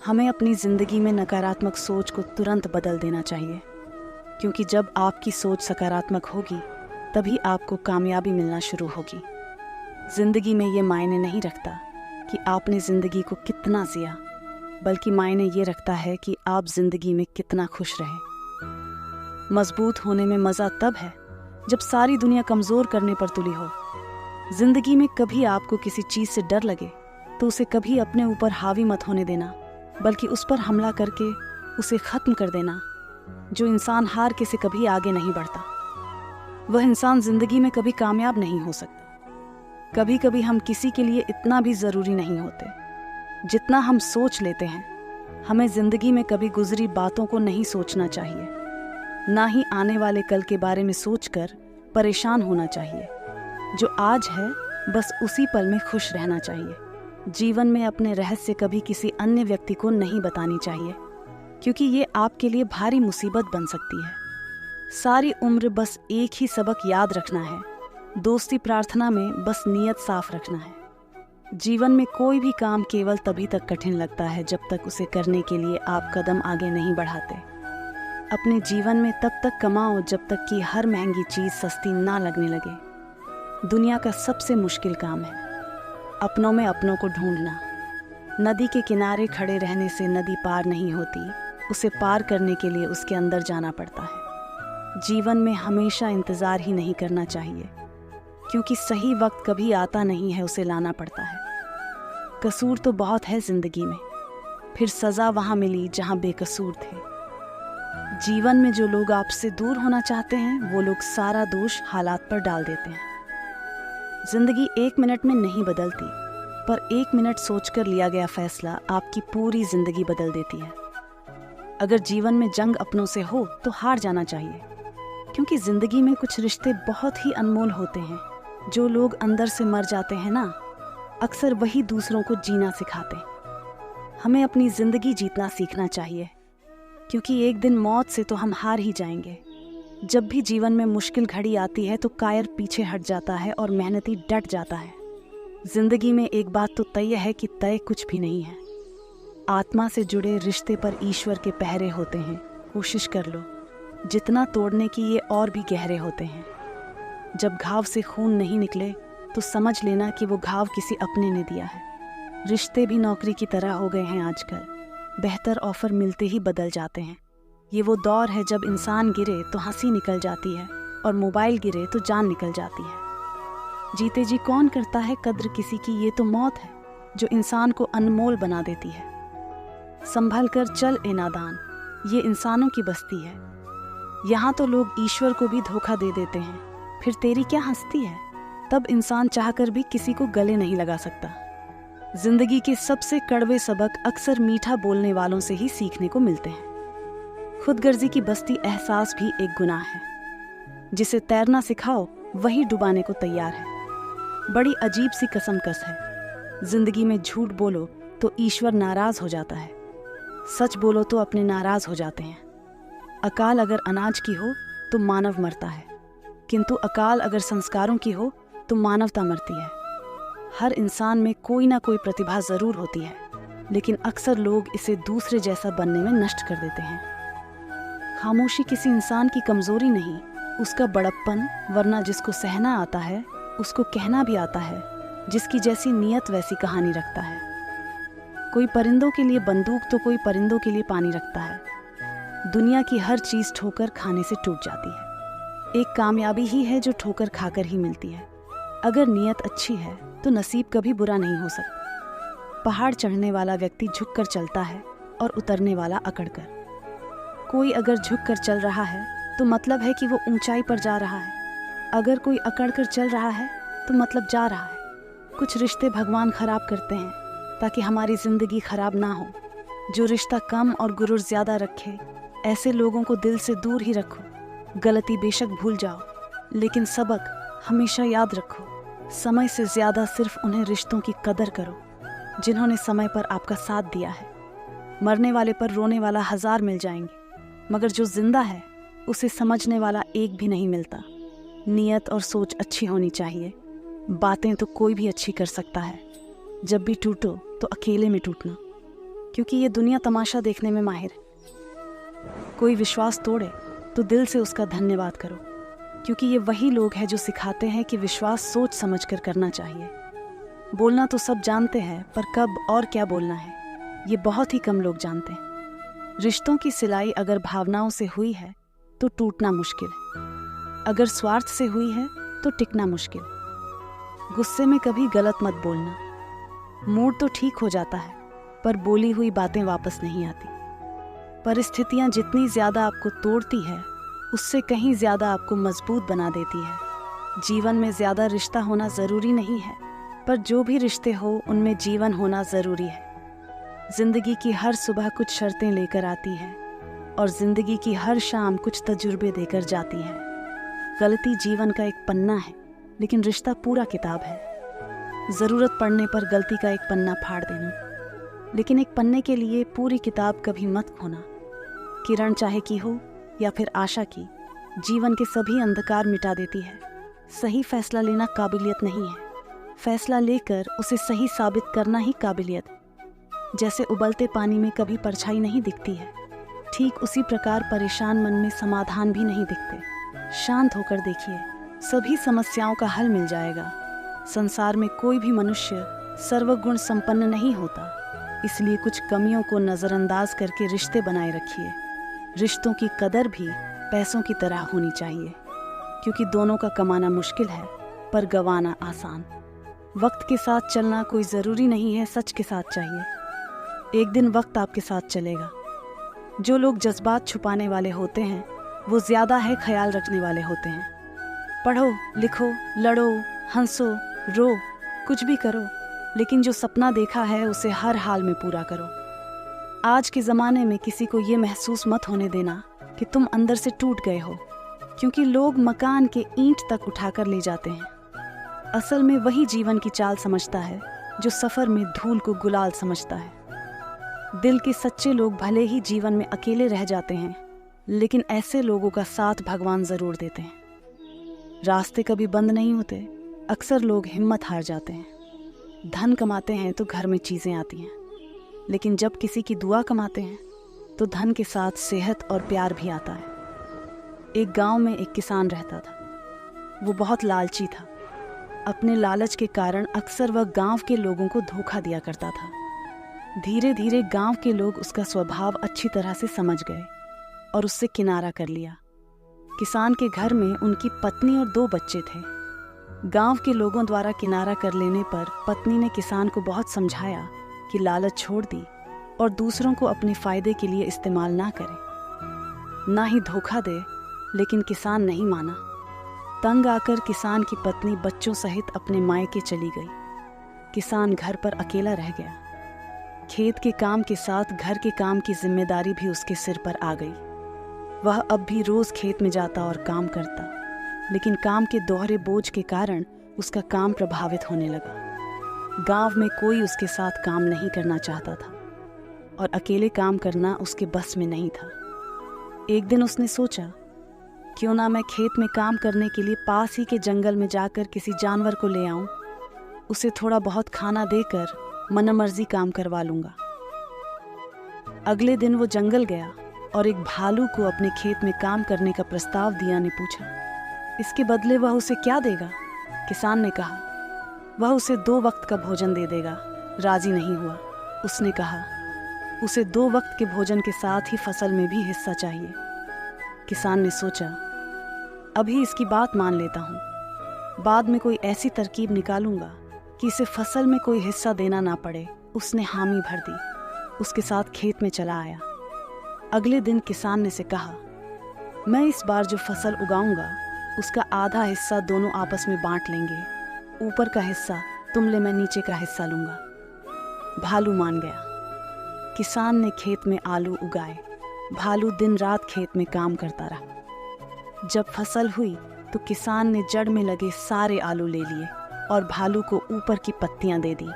हमें अपनी ज़िंदगी में नकारात्मक सोच को तुरंत बदल देना चाहिए, क्योंकि जब आपकी सोच सकारात्मक होगी तभी आपको कामयाबी मिलना शुरू होगी। ज़िंदगी में ये मायने नहीं रखता कि आपने ज़िंदगी को कितना जिया, बल्कि मायने ये रखता है कि आप ज़िंदगी में कितना खुश रहे। मजबूत होने में मज़ा तब है जब सारी दुनिया कमज़ोर करने पर तुली हो। ज़िंदगी में कभी आपको किसी चीज़ से डर लगे तो उसे कभी अपने ऊपर हावी मत होने देना, बल्कि उस पर हमला करके उसे ख़त्म कर देना। जो इंसान हार के से कभी आगे नहीं बढ़ता, वह इंसान ज़िंदगी में कभी कामयाब नहीं हो सकता। कभी कभी हम किसी के लिए इतना भी ज़रूरी नहीं होते जितना हम सोच लेते हैं। हमें ज़िंदगी में कभी गुजरी बातों को नहीं सोचना चाहिए, ना ही आने वाले कल के बारे में सोचकर परेशान होना चाहिए। जो आज है बस उसी पल में खुश रहना चाहिए। जीवन में अपने रहस्य कभी किसी अन्य व्यक्ति को नहीं बतानी चाहिए, क्योंकि ये आपके लिए भारी मुसीबत बन सकती है। सारी उम्र बस एक ही सबक याद रखना है, दोस्ती प्रार्थना में बस नीयत साफ रखना है। जीवन में कोई भी काम केवल तभी तक कठिन लगता है जब तक उसे करने के लिए आप कदम आगे नहीं बढ़ाते। अपने जीवन में तब तक कमाओ जब तक कि हर महंगी चीज़ सस्ती ना लगने लगे। दुनिया का सबसे मुश्किल काम है अपनों में अपनों को ढूंढना। नदी के किनारे खड़े रहने से नदी पार नहीं होती, उसे पार करने के लिए उसके अंदर जाना पड़ता है। जीवन में हमेशा इंतज़ार ही नहीं करना चाहिए, क्योंकि सही वक्त कभी आता नहीं है, उसे लाना पड़ता है। कसूर तो बहुत है ज़िंदगी में, फिर सज़ा वहाँ मिली जहाँ बेकसूर थे। जीवन में जो लोग आपसे दूर होना चाहते हैं वो लोग सारा दोष हालात पर डाल देते हैं। ज़िंदगी 1 मिनट में नहीं बदलती, पर 1 मिनट सोचकर लिया गया फैसला आपकी पूरी ज़िंदगी बदल देती है। अगर जीवन में जंग अपनों से हो तो हार जाना चाहिए, क्योंकि ज़िंदगी में कुछ रिश्ते बहुत ही अनमोल होते हैं। जो लोग अंदर से मर जाते हैं ना, अक्सर वही दूसरों को जीना सिखाते हैं। हमें अपनी ज़िंदगी जीतना सीखना चाहिए, क्योंकि एक दिन मौत से तो हम हार ही जाएंगे। जब भी जीवन में मुश्किल घड़ी आती है तो कायर पीछे हट जाता है और मेहनती डट जाता है। ज़िंदगी में एक बात तो तय है कि तय कुछ भी नहीं है। आत्मा से जुड़े रिश्ते पर ईश्वर के पहरे होते हैं। कोशिश कर लो, जितना तोड़ने की ये और भी गहरे होते हैं। जब घाव से खून नहीं निकले तो समझ लेना कि वो घाव किसी अपने ने दिया है। रिश्ते भी नौकरी की तरह हो गए हैं आजकल, बेहतर ऑफर मिलते ही बदल जाते हैं। ये वो दौर है जब इंसान गिरे तो हंसी निकल जाती है और मोबाइल गिरे तो जान निकल जाती है। जीते जी कौन करता है कद्र किसी की, ये तो मौत है जो इंसान को अनमोल बना देती है। संभल कर चल ए नादान, ये इंसानों की बस्ती है। यहाँ तो लोग ईश्वर को भी धोखा दे देते हैं, फिर तेरी क्या हंसती है। तब इंसान चाहकर भी किसी को गले नहीं लगा सकता। जिंदगी के सबसे कड़वे सबक अक्सर मीठा बोलने वालों से ही सीखने को मिलते हैं। खुदगर्जी की बस्ती एहसास भी एक गुनाह है। जिसे तैरना सिखाओ वही डुबाने को तैयार है। बड़ी अजीब सी कसमकस है। जिंदगी में झूठ बोलो तो ईश्वर नाराज हो जाता है, सच बोलो तो अपने नाराज हो जाते हैं। अकाल अगर अनाज की हो तो मानव मरता है, किंतु अकाल अगर संस्कारों की हो तो मानवता मरती है। हर इंसान में कोई ना कोई प्रतिभा जरूर होती है, लेकिन अक्सर लोग इसे दूसरे जैसा बनने में नष्ट कर देते हैं। खामोशी किसी इंसान की कमजोरी नहीं, उसका बड़प्पन, वरना जिसको सहना आता है उसको कहना भी आता है। जिसकी जैसी नीयत वैसी कहानी रखता है। कोई परिंदों के लिए बंदूक तो कोई परिंदों के लिए पानी रखता है। दुनिया की हर चीज़ ठोकर खाने से टूट जाती है। एक कामयाबी ही है जो ठोकर खाकर ही मिलती है। अगर नीयत अच्छी है तो नसीब कभी बुरा नहीं हो सकता। पहाड़ चढ़ने वाला व्यक्ति झुककर चलता है और उतरने वाला अकड़कर। कोई अगर झुककर चल रहा है तो मतलब है कि वो ऊंचाई पर जा रहा है। अगर कोई अकड़कर चल रहा है तो मतलब जा रहा है। कुछ रिश्ते भगवान खराब करते हैं ताकि हमारी जिंदगी खराब ना हो। जो रिश्ता कम और गुरूर ज्यादा रखे, ऐसे लोगों को दिल से दूर ही रखो। गलती बेशक भूल जाओ, लेकिन सबक हमेशा याद रखो। समय से ज्यादा सिर्फ उन्हें रिश्तों की कदर करो जिन्होंने समय पर आपका साथ दिया है। मरने वाले पर रोने वाला 1000 मिल जाएंगे, मगर जो जिंदा है उसे समझने वाला एक भी नहीं मिलता। नीयत और सोच अच्छी होनी चाहिए। बातें तो कोई भी अच्छी कर सकता है। जब भी टूटो तो अकेले में टूटना। क्योंकि ये दुनिया तमाशा देखने में माहिर है। कोई विश्वास तोड़े तो दिल से उसका धन्यवाद करो, क्योंकि ये वही लोग हैं जो सिखाते हैं कि विश्वास सोच समझकर करना चाहिए। बोलना तो सब जानते हैं, पर कब और क्या बोलना है ये बहुत ही कम लोग जानते हैं। रिश्तों की सिलाई अगर भावनाओं से हुई है तो टूटना मुश्किल है, अगर स्वार्थ से हुई है तो टिकना मुश्किल। गुस्से में कभी गलत मत बोलना। मूड तो ठीक हो जाता है, पर बोली हुई बातें वापस नहीं आती। परिस्थितियां जितनी ज्यादा आपको तोड़ती है, उससे कहीं ज्यादा आपको मजबूत बना देती है। जीवन में ज्यादा रिश्ता होना जरूरी नहीं है, पर जो भी रिश्ते हो उनमें जीवन होना जरूरी है। जिंदगी की हर सुबह कुछ शर्तें लेकर आती है, और जिंदगी की हर शाम कुछ तजुर्बे देकर जाती है। गलती जीवन का एक पन्ना है, लेकिन रिश्ता पूरा किताब है। जरूरत पड़ने पर गलती का एक पन्ना फाड़ देना, लेकिन एक पन्ने के लिए पूरी किताब कभी मत खोना। किरण चाहे की हो या फिर आशा की, जीवन के सभी अंधकार मिटा देती है। सही फैसला लेना काबिलियत नहीं है, फैसला लेकर उसे सही साबित करना ही काबिलियत है। जैसे उबलते पानी में कभी परछाई नहीं दिखती है, ठीक उसी प्रकार परेशान मन में समाधान भी नहीं दिखते। शांत होकर देखिए, सभी समस्याओं का हल मिल जाएगा। संसार में कोई भी मनुष्य सर्वगुण संपन्न नहीं होता, इसलिए कुछ कमियों को नज़रअंदाज करके रिश्ते बनाए रखिए। रिश्तों की कदर भी पैसों की तरह होनी चाहिए, क्योंकि दोनों का कमाना मुश्किल है पर गंवाना आसान। वक्त के साथ चलना कोई ज़रूरी नहीं है सच के साथ चाहिए। एक दिन वक्त आपके साथ चलेगा। जो लोग जज्बात छुपाने वाले होते हैं, वो ज़्यादा है ख्याल रखने वाले होते हैं। पढ़ो, लिखो, लड़ो, हंसो, रो, कुछ भी करो, लेकिन जो सपना देखा है उसे हर हाल में पूरा करो। आज के ज़माने में किसी को ये महसूस मत होने देना कि तुम अंदर से टूट गए हो, क्योंकि लोग मकान के ईंट तक उठाकर ले जाते हैं। असल में वही जीवन की चाल समझता है जो सफ़र में धूल को गुलाल समझता है। दिल के सच्चे लोग भले ही जीवन में अकेले रह जाते हैं, लेकिन ऐसे लोगों का साथ भगवान ज़रूर देते हैं। रास्ते कभी बंद नहीं होते, अक्सर लोग हिम्मत हार जाते हैं। धन कमाते हैं तो घर में चीज़ें आती हैं, लेकिन जब किसी की दुआ कमाते हैं तो धन के साथ सेहत और प्यार भी आता है। एक गांव में एक किसान रहता था। वो बहुत लालची था। अपने लालच के कारण अक्सर वह गांव के लोगों को धोखा दिया करता था। धीरे धीरे गांव के लोग उसका स्वभाव अच्छी तरह से समझ गए और उससे किनारा कर लिया। किसान के घर में उनकी पत्नी और 2 बच्चे थे। गांव के लोगों द्वारा किनारा कर लेने पर पत्नी ने किसान को बहुत समझाया कि लालच छोड़ दी और दूसरों को अपने फायदे के लिए इस्तेमाल ना करे, ना ही धोखा दे, लेकिन किसान नहीं माना। तंग आकर किसान की पत्नी बच्चों सहित अपने मायके चली गई। किसान घर पर अकेला रह गया। खेत के काम के साथ घर के काम की जिम्मेदारी भी उसके सिर पर आ गई। वह अब भी रोज खेत में जाता और काम करता, लेकिन काम के दोहरे बोझ के कारण उसका काम प्रभावित होने लगा। गांव में कोई उसके साथ काम नहीं करना चाहता था और अकेले काम करना उसके बस में नहीं था। एक दिन उसने सोचा, क्यों ना मैं खेत में काम करने के लिए पास ही के जंगल में जाकर किसी जानवर को ले आऊं, उसे थोड़ा बहुत खाना देकर मनमर्जी काम करवा लूंगा। अगले दिन वो जंगल गया और एक भालू को अपने खेत में काम करने का प्रस्ताव दिया ने पूछा, इसके बदले वह उसे क्या देगा? किसान ने कहा, वह उसे 2 वक्त का भोजन दे देगा। राजी नहीं हुआ। उसने कहा, उसे 2 वक्त के भोजन के साथ ही फसल में भी हिस्सा चाहिए। किसान ने सोचा, अभी इसकी बात मान लेता हूँ, बाद में कोई ऐसी तरकीब निकालूंगा कि इसे फसल में कोई हिस्सा देना ना पड़े। उसने हामी भर दी। उसके साथ खेत में चला आया। अगले दिन किसान ने से कहा, मैं इस बार जो फसल उगाऊंगा उसका आधा हिस्सा दोनों आपस में बांट लेंगे। ऊपर का हिस्सा तुम ले, मैं नीचे का हिस्सा लूंगा। भालू मान गया। किसान ने खेत में आलू उगाए। भालू दिन रात खेत में काम करता रहा। जब फसल हुई तो किसान ने जड़ में लगे सारे आलू ले लिए और भालू को ऊपर की पत्तियां दे दी।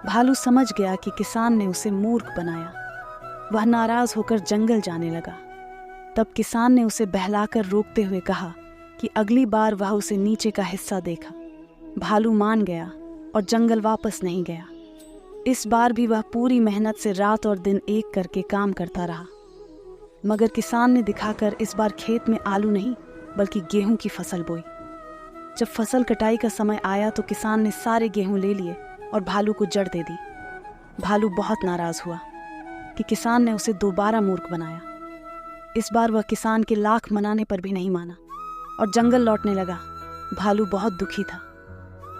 भालू समझ गया कि किसान ने उसे मूर्ख बनाया। वह नाराज होकर जंगल जाने लगा। तब किसान ने उसे बहलाकर रोकते हुए कहा कि अगली बार वह उसे नीचे का हिस्सा देगा। भालू मान गया और जंगल वापस नहीं गया। इस बार भी वह पूरी मेहनत से रात और दिन एक करके काम करता रहा, मगर किसान ने दिखाकर इस बार खेत में आलू नहीं बल्कि गेहूं की फसल बोई। जब फसल कटाई का समय आया तो किसान ने सारे गेहूं ले लिए और भालू को जड़ दे दी। भालू बहुत नाराज हुआ कि किसान ने उसे दोबारा मूर्ख बनाया। इस बार वह किसान के लाख मनाने पर भी नहीं माना और जंगल लौटने लगा। भालू बहुत दुखी था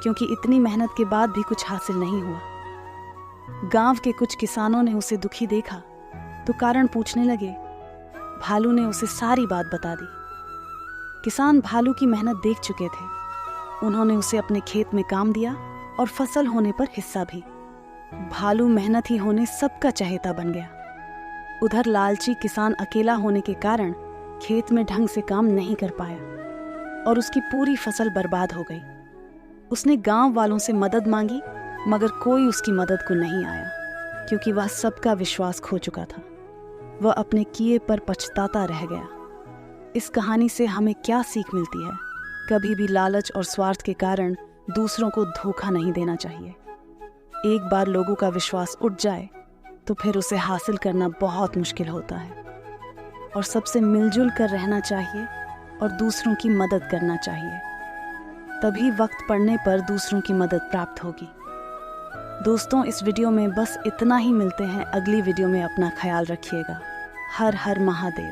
क्योंकि इतनी मेहनत के बाद भी कुछ हासिल नहीं हुआ। गांव के कुछ किसानों ने उसे दुखी देखा तो कारण पूछने लगे। भालू ने उसे सारी बात बता दी। किसान भालू की मेहनत देख चुके थे। उन्होंने उसे अपने खेत में काम दिया और फसल होने पर हिस्सा भी। भालू मेहनत ही होने सबका चहेता बन गया। उधर लालची किसान अकेला होने के कारण खेत में ढंग से काम नहीं कर पाया और उसकी पूरी फसल बर्बाद हो गई। उसने गांव वालों से मदद मांगी मगर कोई उसकी मदद को नहीं आया क्योंकि वह सबका विश्वास खो चुका था। वह अपने किए पर पछताता रह गया। इस कहानी से हमें क्या सीख मिलती है? कभी भी लालच और स्वार्थ के कारण दूसरों को धोखा नहीं देना चाहिए। एक बार लोगों का विश्वास उठ जाए तो फिर उसे हासिल करना बहुत मुश्किल होता है। और सबसे मिलजुल कर रहना चाहिए और दूसरों की मदद करना चाहिए। तभी वक्त पड़ने पर दूसरों की मदद प्राप्त होगी। दोस्तों, इस वीडियो में बस इतना ही। मिलते हैं अगली वीडियो में। अपना ख्याल रखिएगा। हर हर महादेव।